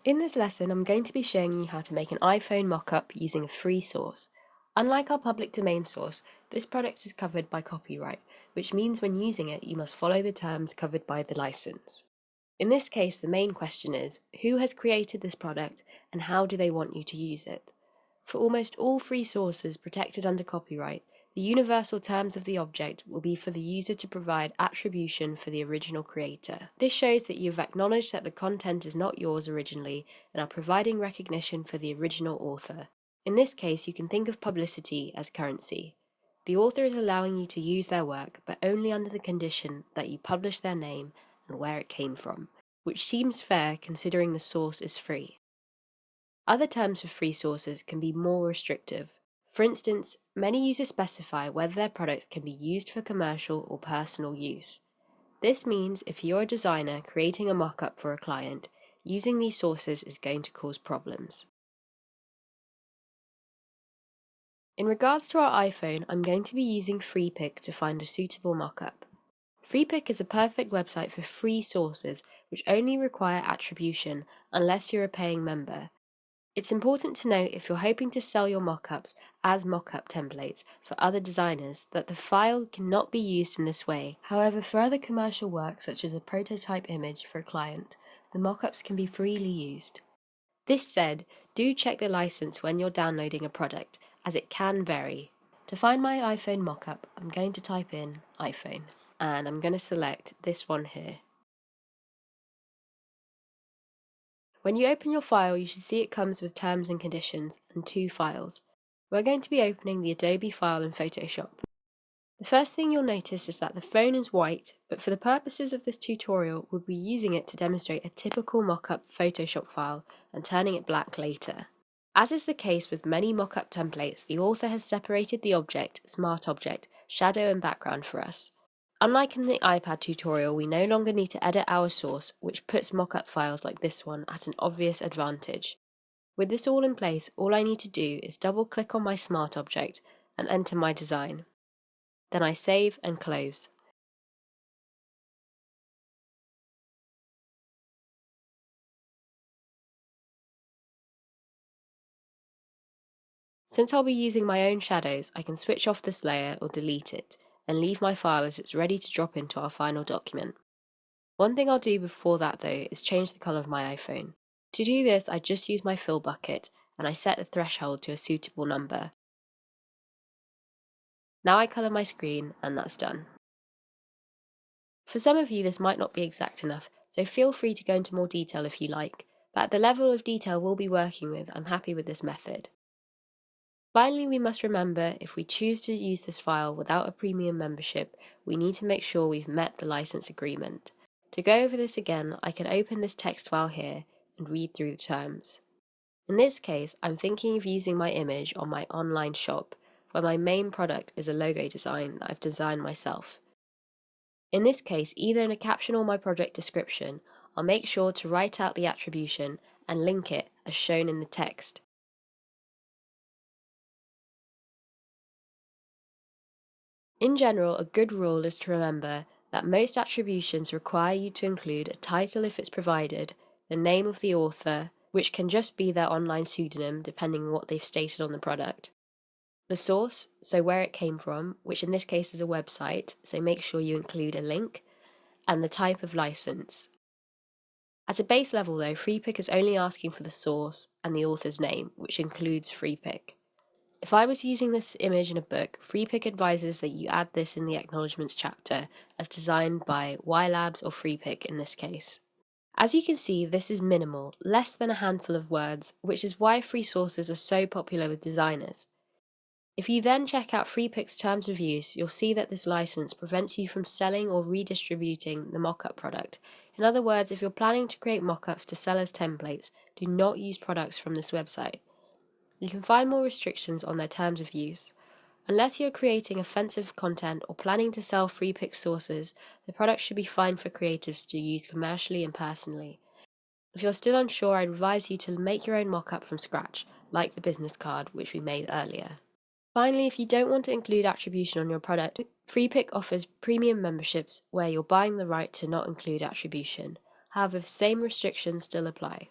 In this lesson, I'm going to be showing you how to make an iPhone mockup using a free source. Unlike our public domain source, this product is covered by copyright, which means when using it, you must follow the terms covered by the license. In this case, the main question is, who has created this product and how do they want you to use it? For almost all free sources protected under copyright, the universal terms of the object will be for the user to provide attribution for the original creator. This shows that you've acknowledged that the content is not yours originally and are providing recognition for the original author. In this case, you can think of publicity as currency. The author is allowing you to use their work, but only under the condition that you publish their name and where it came from, which seems fair considering the source is free. Other terms for free sources can be more restrictive. For instance, many users specify whether their products can be used for commercial or personal use. This means if you're a designer creating a mock-up for a client, using these sources is going to cause problems. In regards to our iPhone, I'm going to be using FreePic to find a suitable mock-up. FreePic is a perfect website for free sources which only require attribution unless you're a paying member. It's important to note if you're hoping to sell your mockups as mockup templates for other designers that the file cannot be used in this way. However, for other commercial work such as a prototype image for a client, the mockups can be freely used. This said, do check the license when you're downloading a product, as it can vary. To find my iPhone mockup, I'm going to type in iPhone, and I'm going to select this one here. When you open your file, you should see it comes with terms and conditions and two files. We're going to be opening the Adobe file in Photoshop. The first thing you'll notice is that the phone is white, but for the purposes of this tutorial, we'll be using it to demonstrate a typical mockup Photoshop file and turning it black later. As is the case with many mockup templates, the author has separated the object, smart object, shadow and background for us. Unlike in the iPad tutorial, we no longer need to edit our source, which puts mockup files like this one at an obvious advantage. With this all in place, all I need to do is double click on my smart object and enter my design. Then I save and close. Since I'll be using my own shadows, I can switch off this layer or delete it, and leave my file as it's ready to drop into our final document. One thing I'll do before that though is change the colour of my iPhone. To do this, I just use my fill bucket and I set the threshold to a suitable number. Now I colour my screen and that's done. For some of you this might not be exact enough, so feel free to go into more detail if you like, but at the level of detail we'll be working with, I'm happy with this method. Finally, we must remember if we choose to use this file without a premium membership, we need to make sure we've met the license agreement. To go over this again, I can open this text file here and read through the terms. In this case, I'm thinking of using my image on my online shop, where my main product is a logo design that I've designed myself. In this case, either in a caption or my project description, I'll make sure to write out the attribution and link it as shown in the text. In general, a good rule is to remember that most attributions require you to include a title if it's provided, the name of the author, which can just be their online pseudonym depending on what they've stated on the product, the source, so where it came from, which in this case is a website, so make sure you include a link, and the type of license. At a base level though, FreePic is only asking for the source and the author's name, which includes FreePic. If I was using this image in a book, FreePic advises that you add this in the acknowledgements chapter, as designed by YLabs or FreePic in this case. As you can see, this is minimal, less than a handful of words, which is why free sources are so popular with designers. If you then check out FreePic's terms of use, you'll see that this license prevents you from selling or redistributing the mockup product. In other words, if you're planning to create mockups to sell as templates, do not use products from this website. You can find more restrictions on their terms of use. Unless you're creating offensive content or planning to sell FreePic sources, the product should be fine for creatives to use commercially and personally. If you're still unsure, I'd advise you to make your own mockup from scratch, like the business card which we made earlier. Finally, if you don't want to include attribution on your product, FreePic offers premium memberships where you're buying the right to not include attribution. However, the same restrictions still apply.